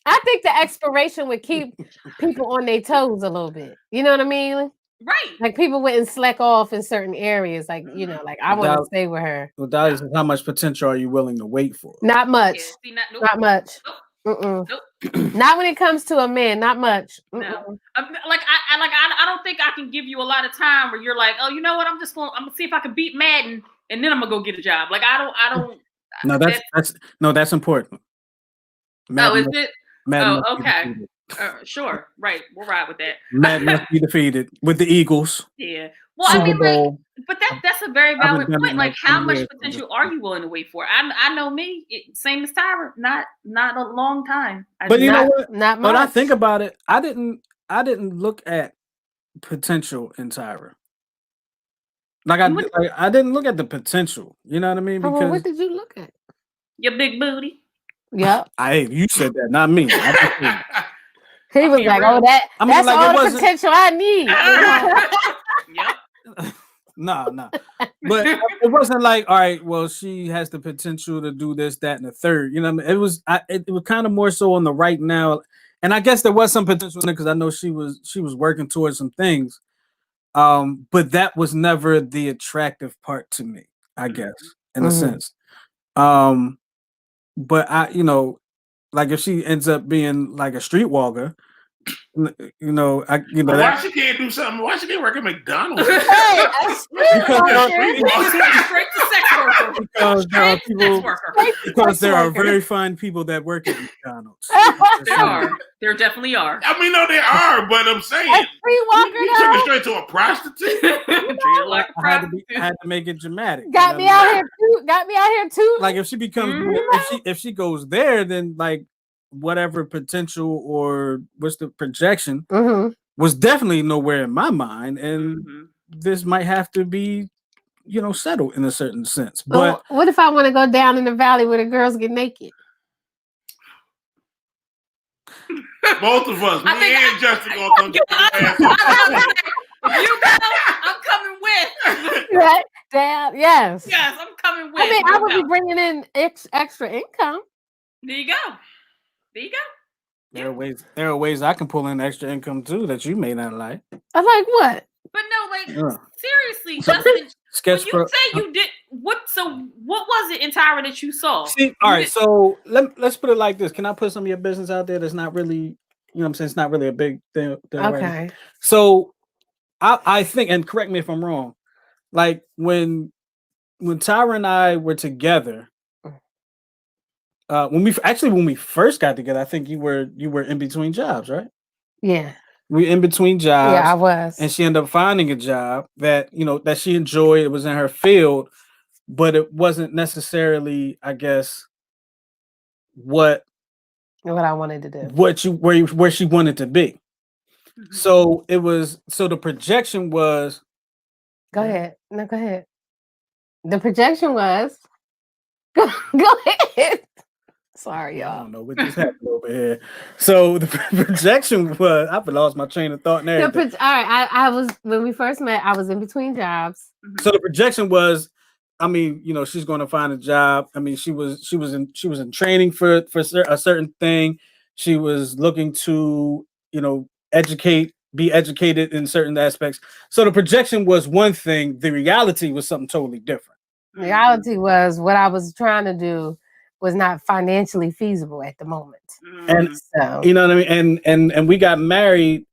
I think the expiration would keep people on their toes a little bit. You know what I mean? Right. Like people wouldn't slack off in certain areas. Like, you know, like I want to Without- stay with her. Well, that is how much potential are you willing to wait for? Not much. Yeah, see, nope. Not much. Nope. Mm-mm. Nope. Not when it comes to a man. Not much. No. Mm-mm. I don't think I can give you a lot of time where you're like, oh, you know what? I'm gonna see if I can beat Madden, and then I'm gonna go get a job. Like I don't. No, that's important. Oh, is it? Madden Oh, must be okay. defeated. Sure. Right. We'll ride with that. Madden must be defeated with the Eagles. Yeah. Well, I Super mean, like, Bowl. but that's a very I've been valid done it point. Like, like how 10 much years. potential are you willing to wait for? I know me, same as Tyra, not a long time. But you know Not- what? Not much. When I think about it, I didn't look at potential in Tyra. Like I didn't look at the potential. You know what I mean? Oh, well, what Because did you look at? Your big booty. Yep. you said that, not me. He was mean, like, really. oh, that's like, all it the wasn't- potential I need. Yep. No. But it wasn't like, all right, well, she has the potential to do this, that, and the third. You know what I mean? It was kind of more so on the right now. And I guess there was some potential in it because I know she was working towards some things. But that was never the attractive part to me, I guess, in a sense. But I, like if she ends up being like a streetwalker, Why she can't do something? Why she can't work at McDonald's? Hey, a streetwalker. Straight to sex worker. because there are Straight to sex people, worker. because there are worker. very fine people that work at McDonald's. There are. There definitely are. I mean, no, they are, but I'm saying A streetwalker you took it though. straight to a prostitute. Treated like a I prostitute. had to make it dramatic. Got me out here too. Got me out here too. Like if she becomes, if she goes there, then like whatever potential or what's the projection was definitely nowhere in my mind, and this might have to be, settled in a certain sense. But Well, what if I want to go down in the valley where the girls get naked? Both of us, me and Justin, gonna come get your ass. You go, I'm coming with. Right? Damn. Yes. Yes, I'm coming with. I mean, No I would be doubt. bringing in extra income. There you go. There you go. there are ways I can pull in extra income too that you may not like. I'm like, what? But no, like Yeah. seriously, Justin. When Sketch you pro. say you did what? So what was it in Tyra that you saw? See, all right. So let's put it like this. Can I put some of your business out there that's not really, you know what I'm saying? It's not really a big thing. Right Okay. now. So I think, and correct me if I'm wrong, like when Tyra and I were together, when we first got together, I think you were in between jobs, right? Yeah. We were in between jobs. Yeah, I was. And she ended up finding a job that, that she enjoyed. It was in her field, but it wasn't necessarily, I guess, what I wanted to do. where she wanted to be. So the projection was. Go ahead. No, go ahead. The projection was. Go ahead. Sorry, I y'all. don't know what just happened over here. So the projection was. I've lost my train of thought and everything. All right. I was when we first met. I was in between jobs. So the projection was, I mean, she's going to find a job. I mean, she was in training for a certain thing. She was looking to, be educated in certain aspects. So the projection was one thing. The reality was something totally different. The reality was what I was trying to do was not financially feasible at the moment. And so, you know what I mean? And we got married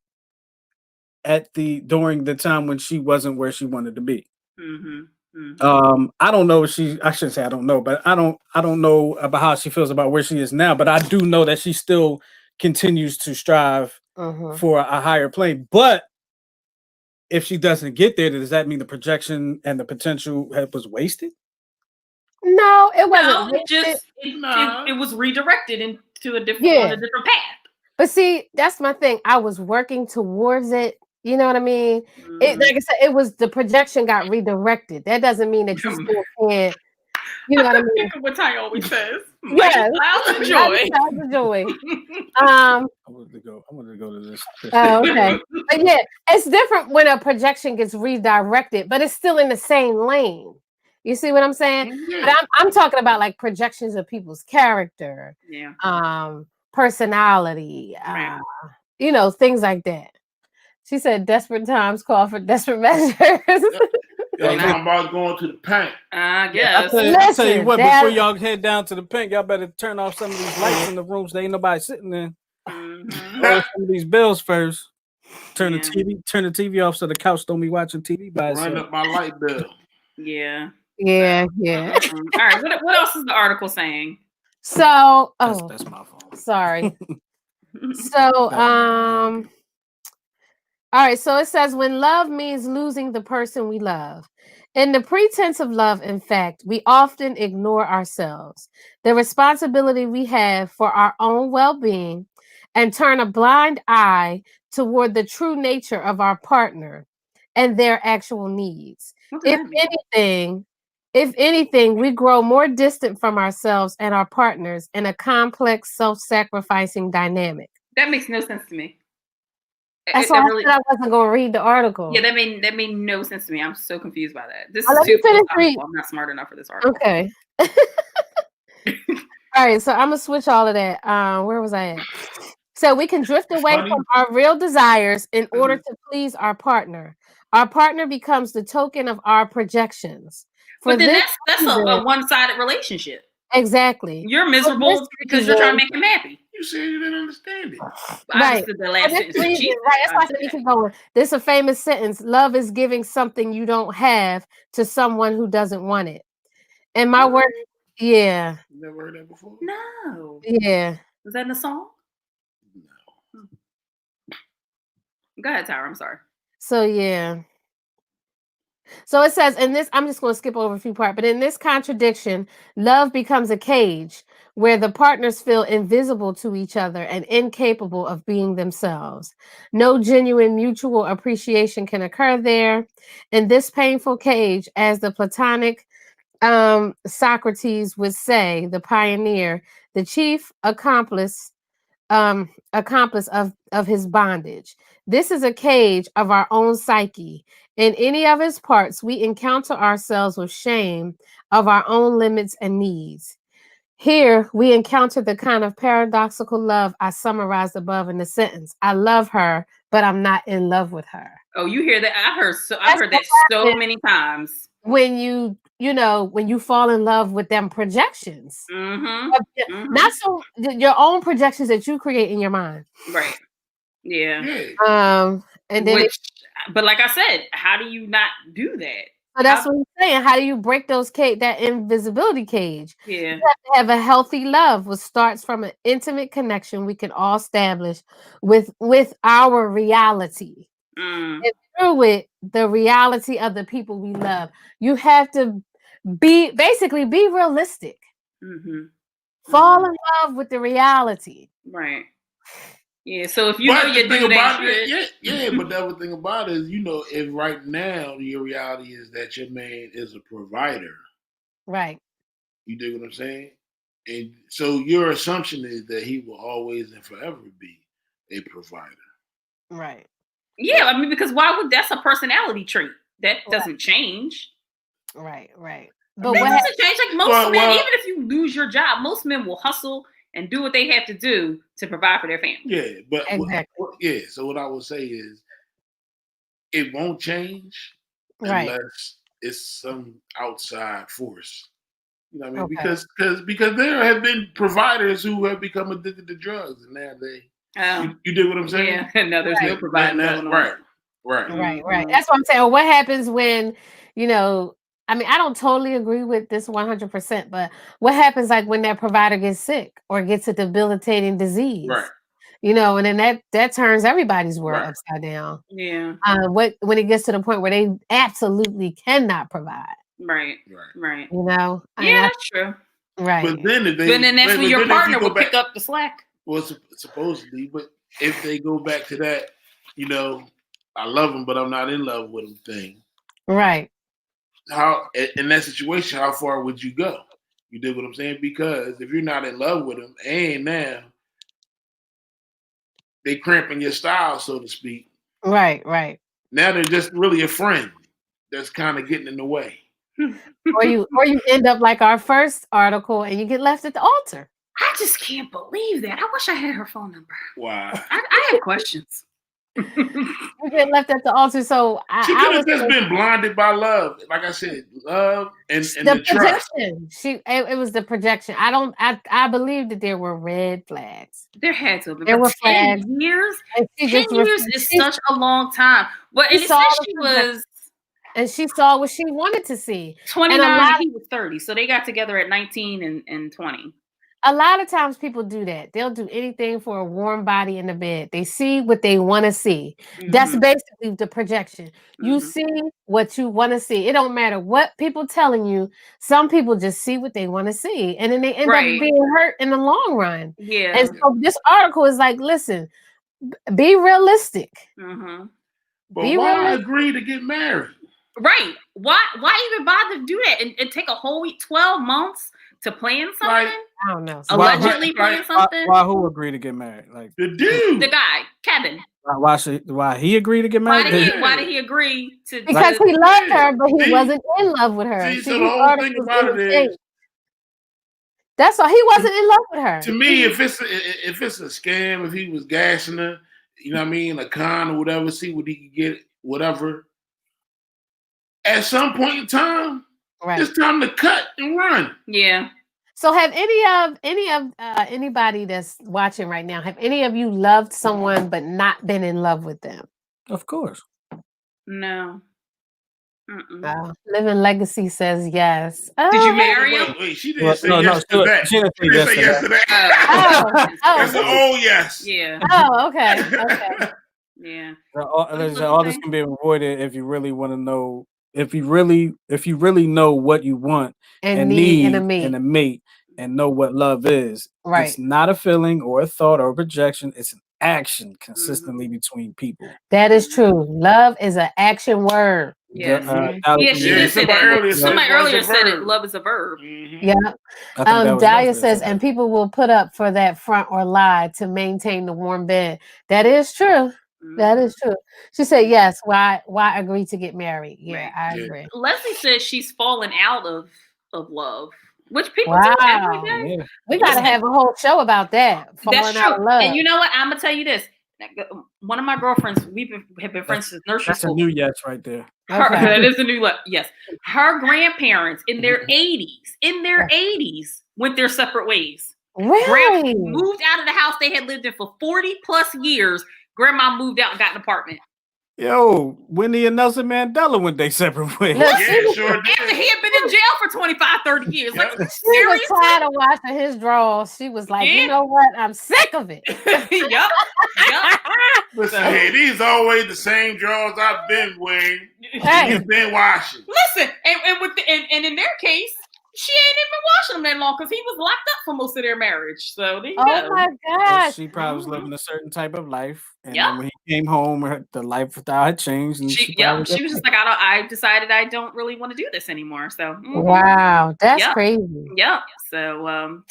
during the time when she wasn't where she wanted to be. I don't know if I shouldn't say I don't know, but I don't know about how she feels about where she is now, but I do know that she still continues to strive for a higher plane. But if she doesn't get there, does that mean the projection and the potential was wasted? No, it No, wasn't. it was redirected into a different path. But see, that's my thing. I was working towards it. You know what I mean? It, like I said, it was the projection got redirected. That doesn't mean that you still can't. You know what I mean? What Ty always says. Yeah, Clouds of joy. Clouds of joy. I wanted to go to this. Oh, okay. But yeah, it's different when a projection gets redirected, but it's still in the same lane. You see what I'm saying? Yeah. But I'm talking about like projections of people's character, personality, Right. Things like that. She said, "Desperate times call for desperate measures." I'm about going to the paint. I guess. I'll tell you what, Listen, before y'all head down to the pink, y'all better turn off some of these lights in the rooms. There ain't nobody sitting there. Pay some of these bills first. Turn the TV off so the couch don't be watching TV by itself. Run up my light bill. Yeah. Yeah. All right. What else is the article saying? So, That's my fault. Sorry. So, all right, so it says when love means losing the person we love. In the pretense of love, in fact, we often ignore ourselves, the responsibility we have for our own well-being, and turn a blind eye toward the true nature of our partner and their actual needs. If anything, we grow more distant from ourselves and our partners in a complex, self-sacrificing dynamic. That makes no sense to me. That's why I said I wasn't going to read the article. Yeah, that made no sense to me. I'm so confused by that. This Let is me too finish philosophical. reading. I'm not smart enough for this article. Okay. All right, so I'm gonna switch all of that. Where was I at? So we can drift away Funny. from our real desires in order Mm-hmm. to please our partner. Our partner becomes the token of our projections. For But then this that's a reason- one-sided relationship. exactly. You're For miserable this because you're trying to reason- make him happy. You said you didn't understand it. I Right. understood the For last this sentence. reason, Jesus, right? That's why I I said you understood keep going. This is a famous sentence. Love is giving something you don't have to someone who doesn't want it. And my work, yeah, You never heard that before? that. No. yeah. Was that in the song? No. Go ahead, Tyra. I'm sorry. So yeah. So it says in this, I'm just going to skip over a few parts, but in this contradiction, love becomes a cage where the partners feel invisible to each other and incapable of being themselves. No genuine mutual appreciation can occur there. In this painful cage, as the Platonic Socrates would say, the pioneer, the chief accomplice of his bondage. This is a cage of our own psyche. In any of its parts, we encounter ourselves with shame of our own limits and needs. Here, we encounter the kind of paradoxical love I summarized above in the sentence. I love her, but I'm not in love with her. Oh, you hear that? I've That's heard that so happened. many times. When when you fall in love with them projections, Mm-hmm. not so your own projections that you create in your mind. Right. Yeah. Yeah. And then But like I said, how do you not do that? so that's what I'm saying. How do you break that invisibility cage? Yeah. You have to have a healthy love, which starts from an intimate connection we can all establish with our reality. Mm. And through it, the reality of the people we love. You have to be realistic. Mm-hmm. Fall in love with the reality. Right. Yeah. So if you But know the your thing dude about ain't it, shit, but the other thing about it is, if right now your reality is that your man is a provider, Right. you dig what I'm saying? And so your assumption is that he will always and forever be a provider. Right. yeah, I mean, because that's a personality trait that Right. doesn't change. Right. But But it doesn't change. Like most men, well- even if you lose your job, most men will hustle and do what they have to do to provide for their family. Yeah, but Exactly. so what I would say is it won't change Right. unless it's some outside force. You know what I mean? Okay. Because there have been providers who have become addicted to drugs, and now you dig what I'm saying? Yeah, no, there's no Right. providing going on. Right. Right. Mhm. That's what I'm saying. What happens when, I mean, I don't totally agree with this 100%, but what happens like when that provider gets sick or gets a debilitating disease? Right. And then that turns everybody's world Right. upside down. Yeah. When it gets to the point where they absolutely cannot provide, Right. I Yeah, mean, that's true. right. But then That's when your partner will pick up the slack. Well, supposedly, but if they go back to that, I love him, but I'm not in love with him thing. Right. How in that situation, how far would you go? You dig what I'm saying? Because if you're not in love with him, and now they cramping your style, so to speak. Right. Now they're just really a friend that's kind of getting in the way. Or you end up like our first article and you get left at the altar. I just can't believe that. I wish I had her phone number. Wow. I have questions. You get left at the altar. So She could have just been blinded by love. Like I said, love and the trust. projection. It was the projection. I believe that there were red flags. There had to have been. There were 10 flags. years. And she 10 just years is such a long time. But and it saw said the she projection. was And she saw what she wanted to see. 29 And and he was 30. So they got together at 19 and 20. A lot of times people do that. They'll do anything for a warm body in the bed. They see what they want to see. Mm-hmm. That's basically the projection. You see what you want to see. It don't matter what people telling you. Some people just see what they want to see. And then they end up being hurt in the long run. Yeah. And so this article is like, listen, be realistic. Mm-hmm. But why agree to get married? Right. Why even bother to do that and take a whole 12 months to plan something? I don't know. Allegedly plan something? Why who agreed to get married? Like the dude. The guy, Kevin. Why he agreed to get married? Why did he agree to? Because he loved her, but he wasn't in love with her. See, so the whole thing about it is That's all. He wasn't in love with her. To me, if it's a scam, if he was gashing her, you know what I mean, a con or whatever, see what he can get, whatever. At some point in time, Right. it's time to cut and run. Yeah. So have anybody that's watching right now, have any of you loved someone but not been in love with them? Of course. No. Living Legacy says yes. Did you marry him? Wait, she didn't say yes no, to that. she didn't She didn't say yes to that. That's an Oh, yes. Yeah. oh, okay. Okay. Yeah. All this can be avoided if you really want to know. If you really know what you want And need in a mate. And know what love is, Right. It's not a feeling or a thought or a projection. It's an action consistently between people. That is true. Love is an action word. Yes. Yeah, She did say that. Somebody earlier said it. verb. Love is a verb. Yeah. Dahlia says, and people will put up for that front or lie to maintain the warm bed. That is true. That is true. She said, yes. Why agree to get married? Yeah, I agree. Leslie says she's fallen out of love, which people Wow. do every day. Yeah. We got to have a whole show about that. That's Falling true. out of love. And you know what? I'm gonna tell you this. One of my girlfriends, have been friends since nursery That's a school. new yes right there. That is a new look. Yes. Her grandparents in their 80s, went their separate ways. Really? Moved out of the house they had lived in for 40 plus years. Grandma moved out and got an apartment. Yo, Wendy and Nelson Mandela went their separate ways. Look, Yeah, sure After did. he had been in jail for 25, 30 years. Like, She was seriously? tired of watching his draws. She was like, Yeah. you know what? I'm sick of it. Yup. Listen, hey, these always the same drawers I've been wearing. Hey. You've been washing. Listen, and in their case, she ain't even been washing them that long because he was locked up for most of their marriage. So there you Oh go. my gosh. She probably was living a certain type of life, and Yeah. then when he came home, the lifestyle had changed. And She probably was just like, I decided I don't really want to do this anymore. So Wow, that's Yeah. crazy. Yep. So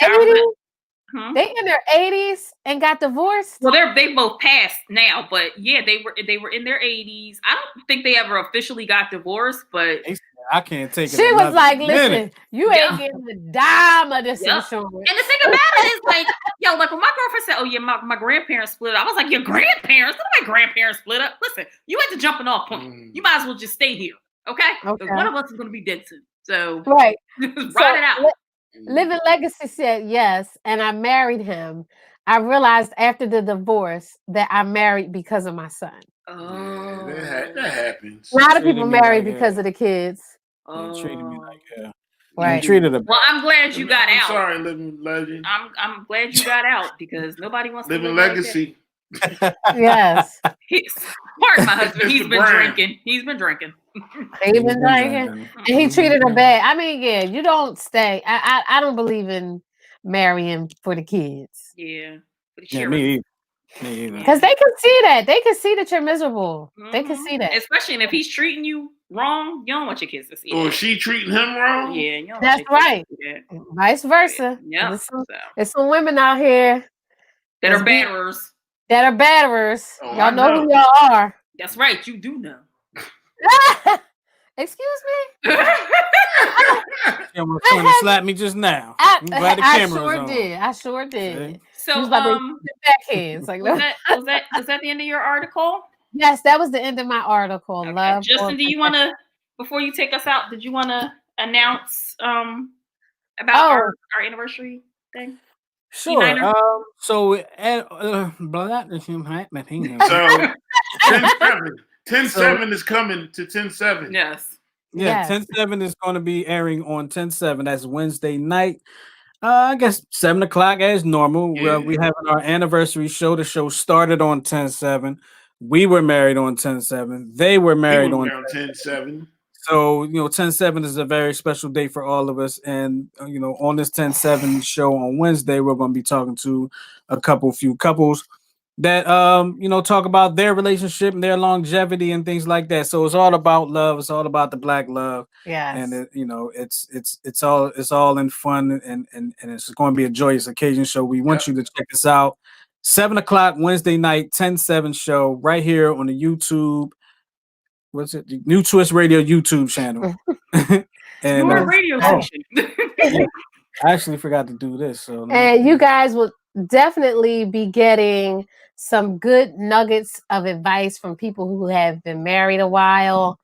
Tyra 80? Hmm? They in their 80s and got divorced? Well, they both passed now, but yeah, they were in their 80s. I don't think they ever officially got divorced, but I can't take it. She was another like, minute. listen, you Yeah. ain't getting a dime of this Yeah. insurance. and the thing about it is like, yo, like when my girlfriend said, oh yeah, my grandparents split up, I was like, your grandparents? What do my grandparents split up? Listen, you at the jumping off point. You might as well just stay here, okay? Because Okay. one of us is gonna be dead soon. So Right. ride it out. Living Legacy said yes, and I married him. I realized after the divorce that I married because of my son. Oh, That happens. A lot of Treated people me marry like because of the kids. They treated me like Right. They treated her. Well, I'm glad you got I'm out. sorry, Living Legend. I'm glad you got out because nobody wants to Living live Legacy. Yes. Pardon my husband. He's Mr. been Brown. drinking. He's been drinking. He been drinking. And he treated her bad. I mean, yeah, you don't stay. I don't believe in marrying for the kids. Yeah. But Yeah, me either. Me either. Because they can see that. They can see that you're miserable. They can see that. Especially if he's treating you wrong, you don't want your kids to see Or that. she treating him wrong? Yeah, you don't That's want your right. kids to see that. Vice versa. Yeah. There's some women out here That are Let's be- batterers. that are batterers. Oh, Y'all I know who know. y'all are. That's right. You do know. Excuse me? She almost trying to slap me just now. I'm glad the I camera was sure on. did. I sure did. See? So, He was about to backhands. Like, was that the end of your article? yes, that was the end of my article. Okay. Love. Justin, or do you want to, before you take us out, did you want to announce about Oh. our anniversary thing? Sure. E-Niner? So, So 10-7 is coming to 10-7. Yes. yeah, Yes. 10-7 is going to be airing on 10-7. That's Wednesday night. I guess 7 o'clock as normal. Yeah. We having our anniversary show. The show started on 10-7. We were married on 10-7. They were married on 10-7. So, 10-7 is a very special day for all of us. And, on this 10-7 show on Wednesday, we're going to be talking to a few couples that, talk about their relationship and their longevity and things like that. So it's all about love. It's all about the Black love. Yes. And, it's all in fun and it's going to be a joyous occasion. So we want you to check us out. 7 o'clock Wednesday night, 10-7 show right here on the YouTube. What's it? The New Twist Radio YouTube channel. And Your radio station. I actually forgot to do this. So And you guys will definitely be getting some good nuggets of advice from people who have been married a while.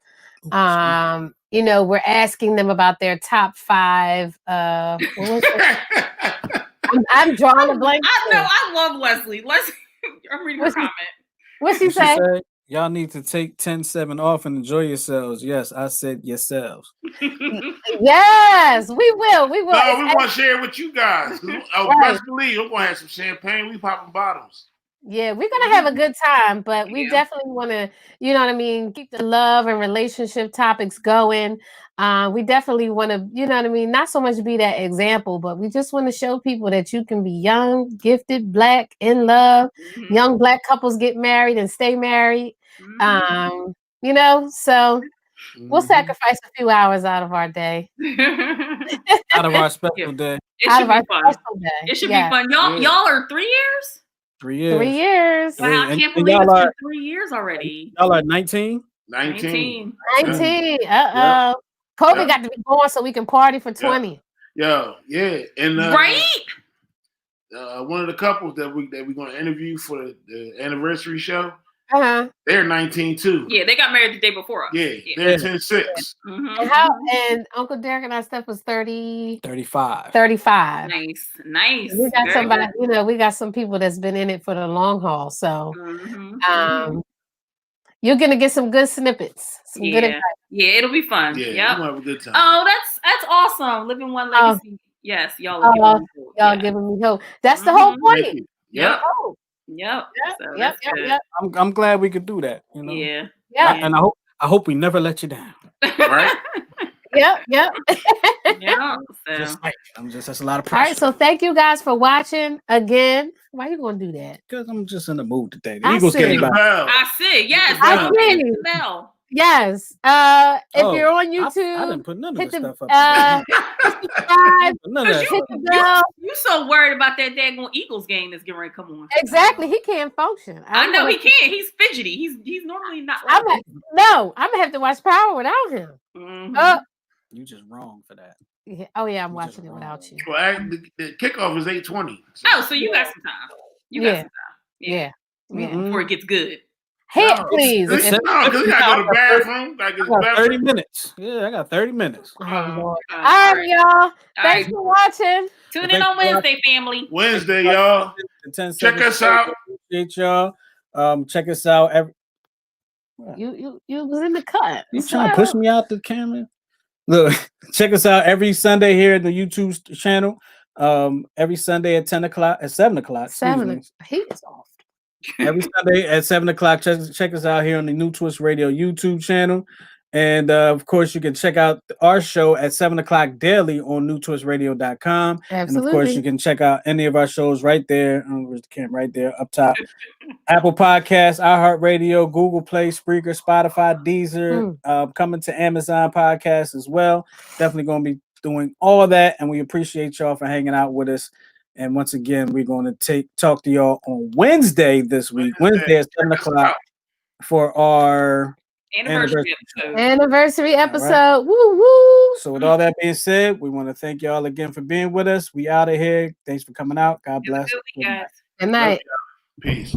You know, we're asking them about their top 5. What was it? I'm drawing a blank. I know. I love Leslie. Leslie, I'm reading her What's- comment. What's she What she say? said, y'all need to take 10-7 off and enjoy yourselves. Yes, I said yourselves. Yes, we will. We will. No, we want to share it with you guys. Right. Best believe we're gonna have some champagne. We popping bottles. Yeah, we're gonna have a good time, but we Yeah. definitely want to, you know what I mean, keep the love and relationship topics going. We definitely want to, you know what I mean, not so much be that example, but we just want to show people that you can be young, gifted, black, in love. Mhm. Young black couples get married and stay married. Mhm. You know, so we'll Mhm. sacrifice a few hours out of our day, Out of our special day, It out should of be our fun. special day. It should Yeah. be fun. Y'all, Yeah. y'all are 3 years? 3 years. 3 years. Wow, I and can't believe y'all it's been are- 3 years already. Y'all are 19. 19. 19. Uh-oh. Kobe Yep. got to be born so we can party for 20. Yo, yeah, and Right? one of the couples that we're gonna interview for the anniversary show, Uh-huh. they're 19 too. Yeah, they got married the day before us. Yeah, Yeah. they're 10-6. Mhm. And how and Uncle Derek and our stuff was 35. 35. Nice. Nice. We got Very somebody, good. you know, we got some people that's been in it for the long haul. So Mhm. you're gonna get some good snippets. Some good Yeah. advice. Yeah, it'll be fun. Yeah, Yep. we're gonna have a good time. Oh, that's awesome. Living one Oh. legacy. Yes, y'all are Oh, giving me hope. Y'all Yeah. giving me hope. That's the whole Mhm. point. Thank you. Yep. Oh, Yep. yep, So yep, that's yep, good. yep, I'm glad we could do that. You know. Yeah. yep, And I hope we never let you down. Right? yep, yep. Yeah. So Just saying. That's a lot of All right, pressure. so thank you guys for watching again. Why you gonna do that? Because I'm just in the mood today. The I Eagles see. getting Ring the back. bell. I see. Yes. I so see. ring the bell. Yes. If Oh, you're on I YouTube, didn't put none of hit this the stuff up. subscribe, None of that Cause stuff. hit the bell. You so worried about that daggone Eagles game that's getting ready to come on. Exactly. He can't function. I know gonna- he can't. He's fidgety. He's normally not I'm like gonna have to watch Power without him. Mhm. You just wrong for that. Yeah. Oh yeah, I'm You just watching it without you. Well, the kickoff is 8:20. So. Oh, so you got some time. You got Yeah. some time. Yeah. Yeah. Mm-mm. Before it gets good. Hit, No, please. it's- If- No, because he gotta go to the bathroom. Gotta get I his got 30 bathroom. minutes. Yeah, I got 30 minutes. oh, Lord. All All right, y'all. All Thanks right. for watching. Tune in Thank on you, guys. Wednesday, family. Wednesday, y'all. The 10 Check seconds us show. out. Appreciate y'all. Check us out. You was in the cut. You trying to push me out the camera? Look, check us out every Sunday here at the YouTube channel. Every Sunday at 7 o'clock. excuse me. He is off. Every Sunday at 7 o'clock. Check us out here on the New Twist Radio YouTube channel. And of course, you can check out our show at 7 o'clock daily on newtwistradio.com. And of course, you can check out any of our shows right there. Where's the camera? Right there up top. Apple Podcasts, iHeartRadio, Google Play, Spreaker, Spotify, Deezer, coming to Amazon Podcasts as well. Definitely going to be doing all of that. And we appreciate y'all for hanging out with us. And once again, we're going to talk to y'all on Wednesday this week. Wednesday at 7 o'clock for our Anniversary episode. Anniversary All episode. right. Woo woo. So with all that being said, we want to thank y'all again for being with us. We out of here. Thanks for coming out. God Have a bless. good week, guys. Good night. Peace.